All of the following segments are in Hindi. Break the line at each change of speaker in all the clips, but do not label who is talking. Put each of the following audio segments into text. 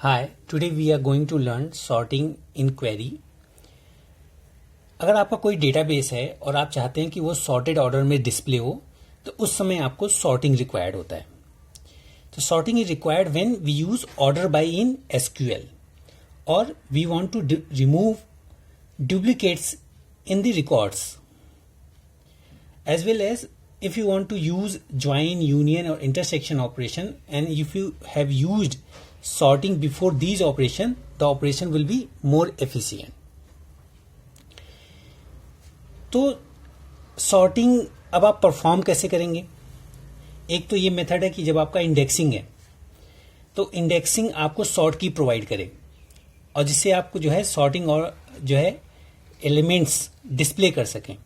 Hi, today we are going to learn sorting in query. अगर आपका कोई डेटाबेस है और आप चाहते हैं कि वो सॉर्टेड ऑर्डर में डिस्प्ले हो तो उस समय आपको सॉर्टिंग रिक्वायर्ड होता है. तो sorting is required when we use order by in SQL और we want to remove duplicates in the records, as well as if you want to use join, union or intersection operation, and if you have used sorting before these operation, the operation will be more efficient. तो सॉर्टिंग अब आप परफॉर्म कैसे करेंगे? एक तो ये मेथड है कि जब आपका इंडेक्सिंग है तो इंडेक्सिंग आपको सॉर्ट की प्रोवाइड करे और जिससे आपको जो है सॉर्टिंग और जो है एलिमेंट्स डिस्प्ले कर सकें.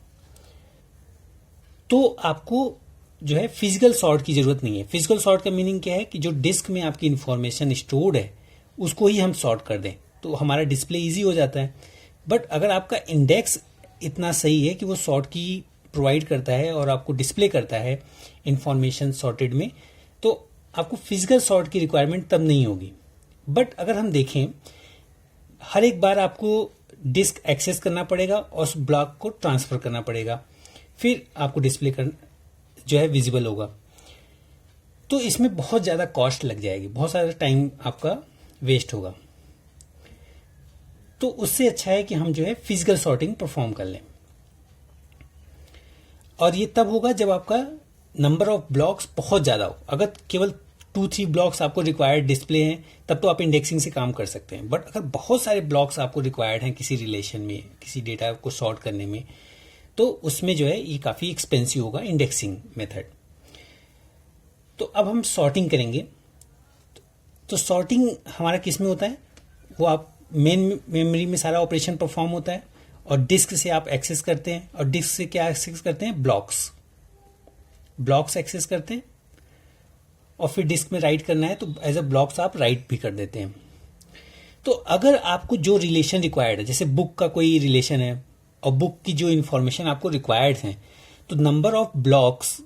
तो आपको जो है फिजिकल सॉर्ट की जरूरत नहीं है. फिजिकल सॉर्ट का मीनिंग क्या है कि जो डिस्क में आपकी इंफॉर्मेशन स्टोर्ड है उसको ही हम सॉर्ट कर दें तो हमारा डिस्प्ले इजी हो जाता है. बट अगर आपका इंडेक्स इतना सही है कि वो सॉर्ट की प्रोवाइड करता है और आपको डिस्प्ले करता है इंफॉर्मेशन सॉर्टेड में, तो आपको फिजिकल सॉर्ट की रिक्वायरमेंट तब नहीं होगी. बट अगर हम देखें, हर एक बार आपको डिस्क एक्सेस करना पड़ेगा और उस ब्लॉक को ट्रांसफर करना पड़ेगा, फिर आपको डिस्प्ले कर जो है विजिबल होगा. तो इसमें बहुत ज़्यादा कॉस्ट लग जाएगी, बहुत सारा टाइम आपका वेस्ट होगा. तो उससे अच्छा है कि हम जो है फिजिकल सॉर्टिंग परफॉर्म कर लें. और ये तब होगा जब आपका नंबर ऑफ ब्लॉक्स बहुत ज़्यादा हो. अगर केवल 2-3 ब्लॉक्स आपको रिक्वायर्ड डिस्प्ले हैं तब तो आप इंडेक्सिंग से काम कर सकते हैं. बट अगर बहुत सारे ब्लॉक्स आपको रिक्वायर्ड हैं किसी रिलेशन में, किसी डेटा को सॉर्ट करने में, तो उसमें जो है ये काफ़ी एक्सपेंसिव होगा इंडेक्सिंग मेथड. तो अब हम सॉर्टिंग करेंगे. तो सॉर्टिंग हमारा किस में होता है? वो आप मेन मेमोरी में सारा ऑपरेशन परफॉर्म होता है और डिस्क से आप एक्सेस करते हैं. और डिस्क से क्या एक्सेस करते हैं? ब्लॉक्स एक्सेस करते हैं और फिर डिस्क में राइट करना है तो एज अ ब्लॉक्स आप राइट भी कर देते हैं. तो अगर आपको जो रिलेशन रिक्वायर्ड है, जैसे बुक का कोई रिलेशन है और बुक की जो इंफॉर्मेशन आपको रिक्वायर्ड है, तो नंबर ऑफ ब्लॉक्स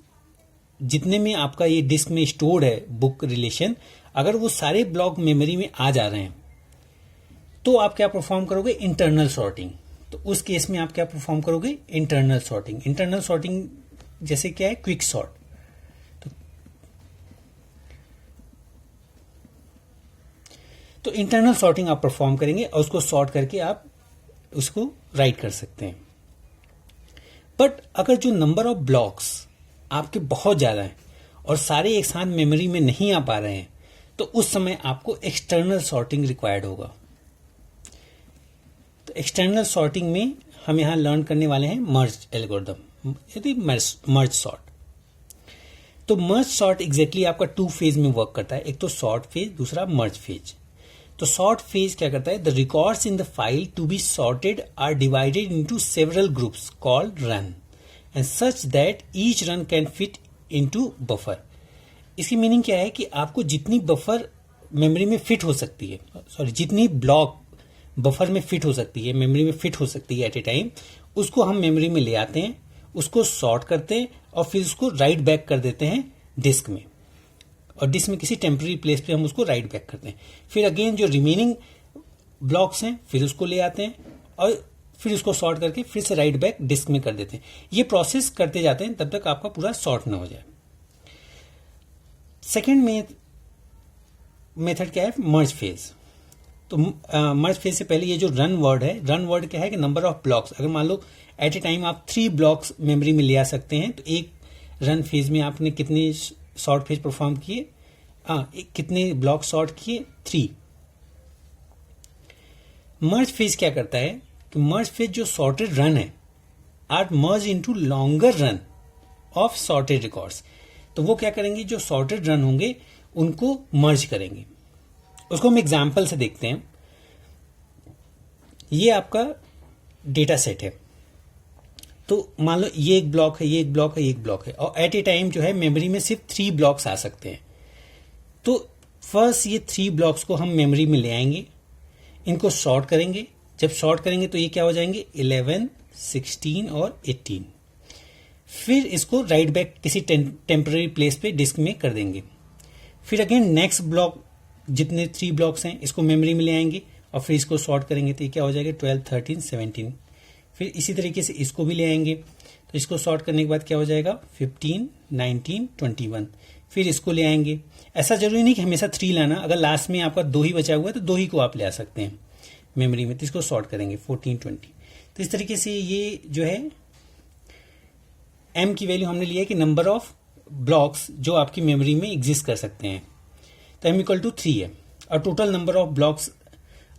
जितने में आपका ये डिस्क में स्टोर्ड है बुक रिलेशन, अगर वो सारे ब्लॉक मेमोरी में आ जा रहे हैं तो आप क्या परफॉर्म करोगे? Internal sorting. तो उस केस में आप क्या परफॉर्म करोगे? Internal sorting. इंटरनल सॉर्टिंग जैसे क्या है? Quick sort. तो इंटरनल सॉर्टिंग आप परफॉर्म करेंगे और उसको सॉर्ट करके आप उसको राइट कर सकते हैं. बट अगर जो नंबर ऑफ ब्लॉक्स आपके बहुत ज़्यादा हैं और सारे एक साथ मेमोरी में नहीं आ पा रहे हैं तो उस समय आपको एक्सटर्नल सॉर्टिंग रिक्वायर्ड होगा. तो एक्सटर्नल सॉर्टिंग में हम यहाँ लर्न करने वाले हैं मर्ज एल्गोरिथम, यदि मर्ज सॉर्ट. तो मर्ज सॉर्ट एग्जैक्टली आपका 2 फेज में वर्क करता है. एक तो सॉर्ट फेज, दूसरा मर्ज फेज. तो सॉर्ट फेज क्या करता है? The records in the file to be sorted are divided into several groups called run and such that each run can fit into buffer. इसकी मीनिंग क्या है कि आपको जितनी बफर मेमोरी में फिट हो सकती है, जितनी ब्लॉक बफर में फिट हो सकती है, मेमोरी में फिट हो सकती है एट ए टाइम, उसको हम मेमोरी में ले आते हैं, उसको सॉर्ट करते हैं और फिर उसको राइट बैक कर देते हैं डिस्क में. और डिस्क में किसी टेम्पररी प्लेस पे हम उसको राइट बैक करते हैं. फिर अगेन जो रिमेनिंग ब्लॉक्स हैं फिर उसको ले आते हैं और फिर उसको सॉर्ट करके फिर से राइट बैक डिस्क में कर देते हैं. ये प्रोसेस करते जाते हैं तब तक आपका पूरा सॉर्ट ना हो जाए. सेकेंड मेथड क्या है? मर्ज फेज. तो मर्ज फेज से पहले ये जो रन वर्ड है, रन वर्ड क्या है कि नंबर ऑफ ब्लॉक्स. अगर मान लो एट ए टाइम आप 3 ब्लॉक्स मेमोरी में ले आ सकते हैं तो एक रन फेज में आपने कितने सॉर्ट फेज परफॉर्म किए? कितने ब्लॉक सॉर्ट किए? 3. मर्ज फेज क्या करता है कि मर्ज फेज जो सॉर्टेड रन है are merge into longer run of sorted records. तो वो क्या करेंगे? जो सॉर्टेड रन होंगे उनको मर्ज करेंगे. उसको हम एग्जाम्पल से देखते हैं. ये आपका डेटा सेट है. तो मान लो ये एक ब्लॉक है, ये एक ब्लॉक है, ये एक ब्लॉक है और एट ए टाइम जो है मेमोरी में सिर्फ 3 ब्लॉक्स आ सकते हैं. तो फर्स्ट ये 3 ब्लॉक्स को हम मेमोरी में ले आएंगे, इनको सॉर्ट करेंगे. जब सॉर्ट करेंगे तो ये क्या हो जाएंगे? 11, 16 और 18. फिर इसको राइट बैक किसी टेम्पररी प्लेस पे डिस्क में कर देंगे. फिर अगेन नेक्स्ट ब्लॉक जितने 3 ब्लॉक्स हैं इसको मेमोरी में ले आएंगे और फिर इसको सॉर्ट करेंगे, तो ये क्या हो जाएगा 12, 13, 17। फिर इसी तरीके से इसको भी ले आएंगे, तो इसको सॉर्ट करने के बाद क्या हो जाएगा 15, 19, 21। फिर इसको ले आएंगे। ऐसा जरूरी नहीं कि हमेशा 3 लाना, अगर लास्ट में आपका 2 ही बचा हुआ है तो 2 ही को आप ले आ सकते हैं मेमोरी में, तो इसको सॉर्ट करेंगे 14, 20। तो इस तरीके से ये जो है m की वैल्यू हमने लिया है कि नंबर ऑफ ब्लॉक्स जो आपकी मेमोरी में एग्जिस्ट कर सकते हैं, तो m इक्वल टू 3 है। और टोटल नंबर ऑफ ब्लॉक्स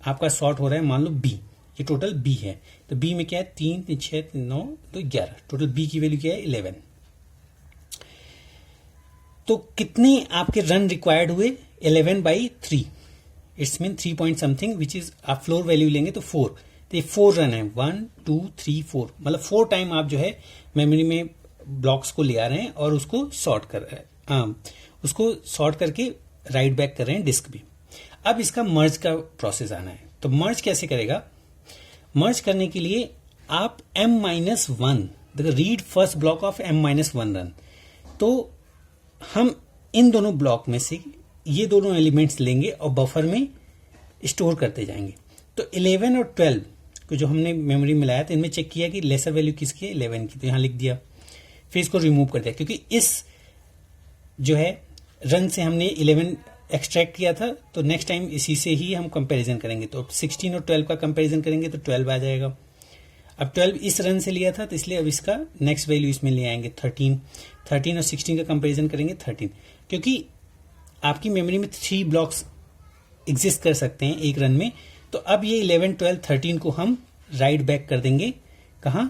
आपका सॉर्ट हो रहा है मान लो b, ये टोटल b है, तो b में क्या है 3, 3, 6, 3, 9, तो 11। टोटल b की वैल्यू क्या है 11। तो कितने आपके रन रिक्वायर्ड हुए 11/3, it's mean 3 point something, which is आप फ्लोर वैल्यू लेंगे तो 4, तो ये 4 रन है 1, 2, 3, 4, मतलब 4 टाइम आप जो है मेमोरी में ब्लॉक्स को ले आ रहे हैं और उसको सॉर्ट कर रहे हैं, उसको सॉर्ट करके राइट बैक कर रहे हैं डिस्क भी। अब इसका मर्ज का प्रोसेस आना है, तो मर्ज कैसे करेगा? मर्ज करने के लिए आप m-1 देखो, read first block of m-1 run, तो हम इन दोनों ब्लॉक में से ये दोनों एलिमेंट्स लेंगे और बफर में स्टोर करते जाएंगे। तो 11 और 12 को जो हमने मेमोरी में लाया था, इनमें चेक किया कि लेसर वैल्यू किसकी है 11 की, तो यहां लिख दिया। फिर इसको रिमूव कर दिया, क्योंकि इस जो है रन से हमने 11 एक्सट्रैक्ट किया था, तो नेक्स्ट टाइम इसी से ही हम कंपैरिजन करेंगे। तो 16 और 12 का कंपैरिजन करेंगे तो 12 आ जाएगा। अब 12 इस रन से लिया था, तो इसलिए अब इसका नेक्स्ट वैल्यू इसमें ले आएंगे 13। 13 और 16 का कंपैरिजन करेंगे 13, क्योंकि आपकी मेमोरी में 3 ब्लॉक्स एग्जिस्ट कर सकते हैं एक रन में। तो अब ये 11, 12, 13 को हम राइट बैक कर देंगे, कहाँ?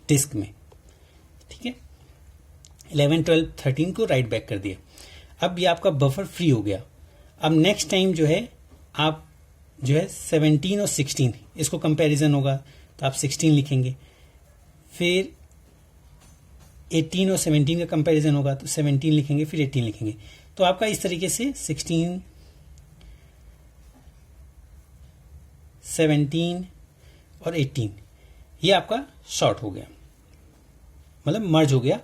डिस्क में। ठीक है, 11, 12, 13 को राइट बैक कर दिया। अब ये आपका बफर फ्री हो गया। अब नेक्स्ट टाइम जो है आप जो है 17 और 16 इसको कंपैरिजन होगा, तो आप 16 लिखेंगे। फिर 18 और 17 का कंपैरिजन होगा, तो 17 लिखेंगे, फिर 18 लिखेंगे। तो आपका इस तरीके से 16, 17 और 18 ये आपका शॉर्ट हो गया, मतलब मर्ज हो गया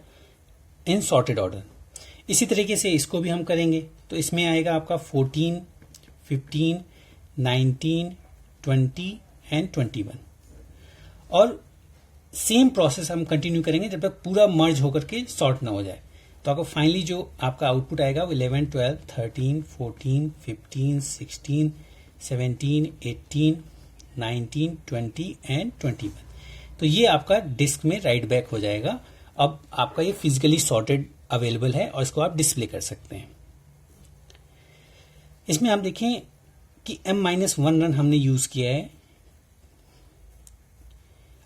इन सॉर्टेड ऑर्डर। इसी तरीके से इसको भी हम करेंगे, तो इसमें आएगा आपका 14, 15, 19, 20 एंड 21। और सेम प्रोसेस हम कंटिन्यू करेंगे जब तक पूरा मर्ज होकर के सॉर्ट ना हो जाए। तो आपको फाइनली जो आपका आउटपुट आएगा वो 11, 12, 13, 14, 15, 16, 17, 18, 19, 20 एंड 21। तो ये आपका डिस्क में राइट बैक हो जाएगा। अब आपका ये फिजिकली सॉर्टेड अवेलेबल है और इसको आप डिस्प्ले कर सकते हैं। इसमें आप देखें कि m-1 रन हमने यूज किया है,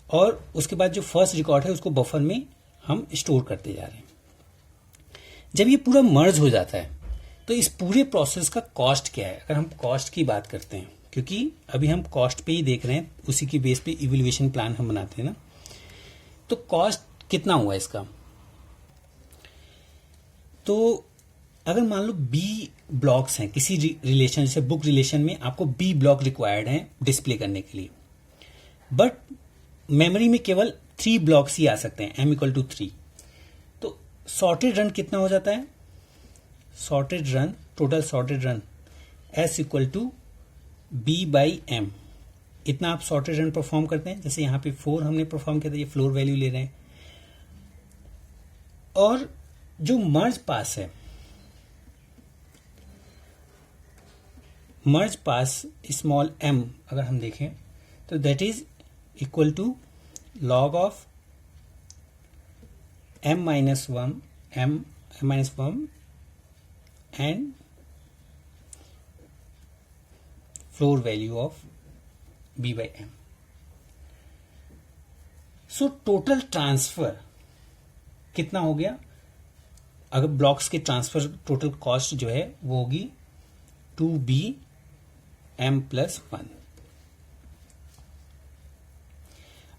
और उसके बाद जो फर्स्ट रिकॉर्ड है उसको बफर में हम स्टोर करते जा रहे हैं। जब ये पूरा मर्ज हो जाता है तो इस पूरे प्रोसेस का कॉस्ट क्या है? अगर हम कॉस्ट की बात करते हैं, क्योंकि अभी हम कॉस्ट पे ही देख रहे हैं, उसी की बेस पे इवैल्यूएशन प्लान हम बनाते हैं ना, तो कॉस्ट कितना हुआ इसका? तो अगर मान लो B ब्लॉक्स हैं किसी रिलेशन, जैसे बुक रिलेशन में आपको B ब्लॉक रिक्वायर्ड है डिस्प्ले करने के लिए, बट मेमोरी में केवल 3 ब्लॉक्स ही आ सकते हैं, m इक्वल टू 3। तो सॉर्टेड रन कितना हो जाता है? Sorted run, total sorted run S equal to B/m, इतना आप सॉर्टेड रन परफॉर्म करते हैं। जैसे यहाँ पे 4 हमने परफॉर्म किया था, ये फ्लोर वैल्यू ले रहे हैं। और जो मर्ज पास है, मर्ज पास स्मॉल m अगर हम देखें तो that is equal to log of m-1 and floor value of B/m। So total transfer कितना हो गया? अगर ब्लॉक्स के ट्रांसफर टोटल कॉस्ट जो है वो होगी 2B/m+1।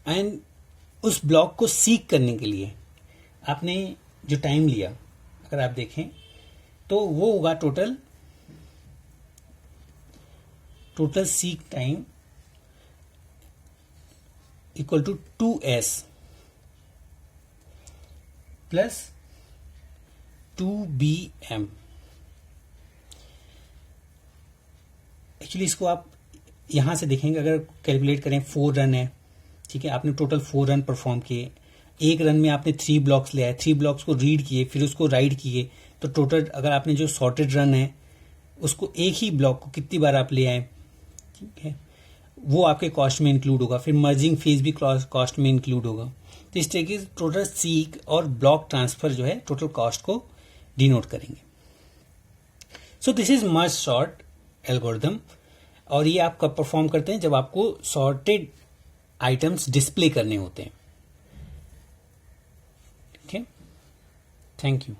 एंड उस ब्लॉक को सीक करने के लिए आपने जो टाइम लिया, अगर आप देखें तो वो होगा total seek time equal to 2S plus 2BM। Actually इसको आप यहाँ से देखेंगे, अगर कैलकुलेट करें 4 रन है, ठीक है, आपने टोटल 4 रन परफॉर्म किए, एक रन में आपने 3 ब्लॉक्स ले आए, 3 ब्लॉक्स को रीड किए, फिर उसको राइड किए, तो टोटल अगर आपने जो सॉर्टेड रन है उसको एक ही ब्लॉक को कितनी बार आप ले आए, ठीक है, वो आपके कॉस्ट में इंक्लूड होगा। फिर मर्जिंग फेज भी कॉस्ट में इंक्लूड होगा। तो इस तरीके से टोटल सीक और ब्लॉक ट्रांसफर जो है टोटल कॉस्ट को डिनोट करेंगे। So this is merge sort algorithm, और ये आप कब परफॉर्म करते हैं, जब आपको सॉर्टेड आइटम्स डिस्प्ले करने होते हैं। ठीक है, थैंक यू।